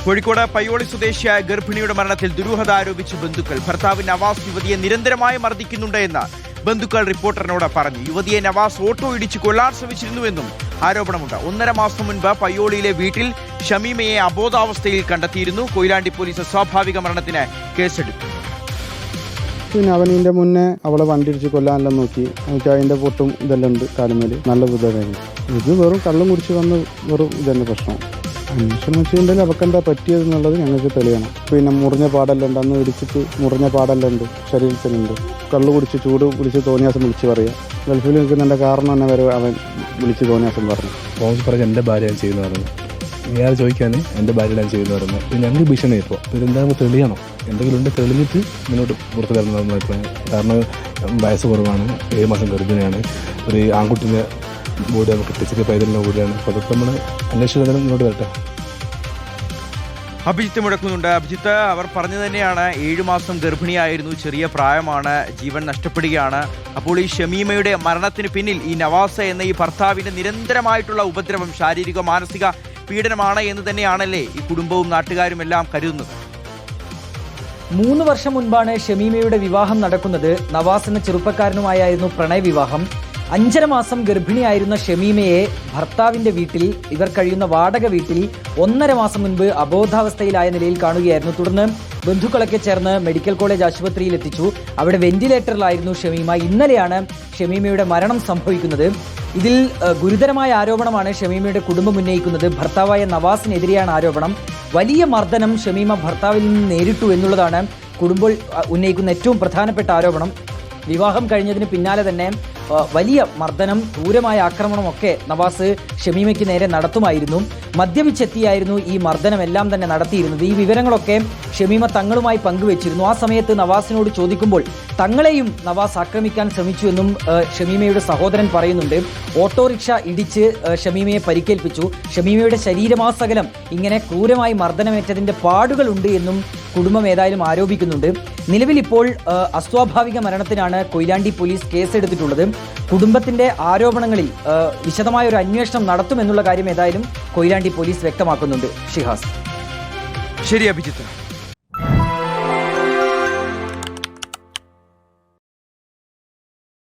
കോഴിക്കോട് പയ്യോളി സ്വദേശിയായ ഗർഭിണിയുടെ മരണത്തിൽ ദുരൂഹത ആരോപിച്ച് ബന്ധുക്കൾ. ഭർത്താവ് നവാസ് യുവതിയെ നിരന്തരമായി മർദ്ദിക്കുന്നുണ്ട് എന്ന് ബന്ധുക്കൾ റിപ്പോർട്ടറിനോട് പറഞ്ഞു. യുവതിയെ നവാസ് ഓട്ടോ ഇടിച്ച് കൊല്ലാൻ ശ്രമിച്ചിരുന്നുവെന്നും ആരോപണമുണ്ട്. 1.5 മാസം മുൻപ് പയ്യോളിയിലെ വീട്ടിൽ ഷമീമയെ അബോധാവസ്ഥയിൽ കണ്ടെത്തിയിരുന്നു. കൊയിലാണ്ടി പോലീസ് സ്വാഭാവിക മരണത്തിന് കേസെടുത്തു. പിന്നെ അവനിൻ്റെ മുന്നേ അവളെ വണ്ടി ഇടിച്ച് കൊല്ലാനെല്ലാം നോക്കി. എനിക്ക് അതിൻ്റെ പൊട്ടും ഇതെല്ലാം ഉണ്ട് കാലുമേൽ. നല്ല ബുദ്ധിമുട്ടായിരുന്നു. ഇത് വെറും കള്ളം കുടിച്ച് വന്ന് വെറും ഇതന്നെ പ്രശ്നം. അന്വേഷണം വെച്ചിട്ടുണ്ടെങ്കിൽ അവക്കെന്താ പറ്റിയതെന്നുള്ളത് ഞങ്ങൾക്ക് തെളിയണം. പിന്നെ മുറിഞ്ഞ പാടെല്ലാം ഉണ്ട്, അന്ന് ഇടിച്ചിട്ട് മുറിഞ്ഞ പാടെല്ലാം ഉണ്ട്, ശരീരത്തിലുണ്ട്. കള്ളു കുടിച്ച് ചൂട് പിടിച്ച് തോന്നിയാസം വിളിച്ച് പറയുക. ഗൾഫിൽ നിൽക്കുന്നതിൻ്റെ കാരണം തന്നെ വരെ അവൻ വിളിച്ച് തോന്നിയാസം പറഞ്ഞു. ഫോൺ പറഞ്ഞ് എൻ്റെ ഭാര്യ ഞാൻ ചെയ്യുന്ന പറഞ്ഞു. ഇയാൾ ചോദിക്കാൻ എൻ്റെ ഭാര്യ ഞാൻ ചെയ്യുന്ന പറഞ്ഞു. ഞങ്ങൾ ഭീഷണി ഇപ്പോൾ ഇതെന്താകുമ്പോൾ തെളിയണം. എന്തെങ്കിലും ഉണ്ട് തെളിഞ്ഞിട്ട് മുന്നോട്ട് പുറത്ത് തരുന്നതെന്ന് അഭിപ്രായം. കാരണം വയസ്സ് കുറവാണ്, 7 മാസം ഗർഭിണിയാണ്, ഒരു ആൺകുട്ടിൻ്റെ ബോഡി നമുക്ക് കിട്ടിച്ചിട്ട് പൈതലിൻ്റെ ബോഡിയാണ്. അപ്പോൾ അതൊക്കെ നമ്മൾ അന്വേഷിക്കുന്നതിന് മുന്നോട്ട് വരട്ടെ. അഭിജിത്ത് മുടക്കുന്നുണ്ട്. അഭിജിത്ത്, അവർ പറഞ്ഞു തന്നെയാണ് 7 മാസം ഗർഭിണിയായിരുന്നു, ചെറിയ പ്രായമാണ്, ജീവൻ നഷ്ടപ്പെടുകയാണ്. അപ്പോൾ ഈ ഷമീമയുടെ മരണത്തിന് പിന്നിൽ ഈ നവാസ എന്ന ഈ ഭർത്താവിൻ്റെ നിരന്തരമായിട്ടുള്ള ഉപദ്രവം, ശാരീരിക മാനസിക പീഡനമാണ് എന്ന് തന്നെയാണല്ലേ ഈ കുടുംബവും നാട്ടുകാരും എല്ലാം കരുതുന്നത്? 3 വർഷം മുൻപാണ് ഷമീമയുടെ വിവാഹം നടക്കുന്നത്. നവാസ് എന്ന ചെറുപ്പക്കാരനുമായിരുന്നു പ്രണയ വിവാഹം. 5.5 മാസം ഗർഭിണിയായിരുന്ന ഷമീമയെ ഭർത്താവിന്റെ വീട്ടിൽ, ഇവർ കഴിയുന്ന വാടക വീട്ടിൽ 1.5 മാസം മുൻപ് അബോധാവസ്ഥയിലായ നിലയിൽ കാണുകയായിരുന്നു. തുടർന്ന് ബന്ധുക്കളൊക്കെ ചേർന്ന് മെഡിക്കൽ കോളേജ് ആശുപത്രിയിൽ എത്തിച്ചു. അവിടെ വെന്റിലേറ്ററിലായിരുന്നു ഷമീമ. ഇന്നലെയാണ് ഷമീമയുടെ മരണം സംഭവിക്കുന്നത്. ഇതിൽ ഗുരുതരമായ ആരോപണമാണ് ഷമീമയുടെ കുടുംബം ഉന്നയിക്കുന്നത്. ഭർത്താവായ നവാസിനെതിരെയാണ് ആരോപണം. വലിയ മർദ്ദനം ഷമീമ ഭർത്താവിൽ നിന്ന് നേരിട്ടു എന്നുള്ളതാണ് കുടുംബം ഉന്നയിക്കുന്ന ഏറ്റവും പ്രധാനപ്പെട്ട ആരോപണം. വിവാഹം കഴിഞ്ഞതിന് പിന്നാലെ തന്നെ വലിയ മർദ്ദനം, ക്രൂരമായ ആക്രമണമൊക്കെ നവാസ് ഷമീമയ്ക്ക് നേരെ നടത്തുമായിരുന്നു. മദ്യപിച്ചെത്തിയായിരുന്നു ഈ മർദ്ദനമെല്ലാം തന്നെ നടത്തിയിരുന്നത്. ഈ വിവരങ്ങളൊക്കെ ഷമീമ തങ്ങളുമായി പങ്കുവച്ചിരുന്നു. ആ സമയത്ത് നവാസിനോട് ചോദിക്കുമ്പോൾ തങ്ങളെയും നവാസ് ആക്രമിക്കാൻ ശ്രമിച്ചുവെന്നും ഷമീമയുടെ സഹോദരൻ പറയുന്നുണ്ട്. ഓട്ടോറിക്ഷ ഇടിച്ച് ഷമീമയെ പരിക്കേൽപ്പിച്ചു. ഷമീമയുടെ ശരീരമാസകലം ഇങ്ങനെ ക്രൂരമായി മർദ്ദനമേറ്റതിൻ്റെ പാടുകളുണ്ട് എന്നും കുടുംബം ഏതായാലും ആരോപിക്കുന്നുണ്ട്. നിലവിൽ ഇപ്പോൾ അസ്വാഭാവിക മരണത്തിനാണ് കൊയിലാണ്ടി പോലീസ് കേസെടുത്തിട്ടുള്ളത്. കുടുംബത്തിന്റെ ആരോപണങ്ങളിൽ വിശദമായ ഒരു അന്വേഷണം നടത്തുമെന്നുള്ള കാര്യം ഏതായാലും കൊയിലാണ്ടി പോലീസ് വ്യക്തമാക്കുന്നുണ്ട്. ഷിഹാസ്. ശരി അഭിജിത്ത്.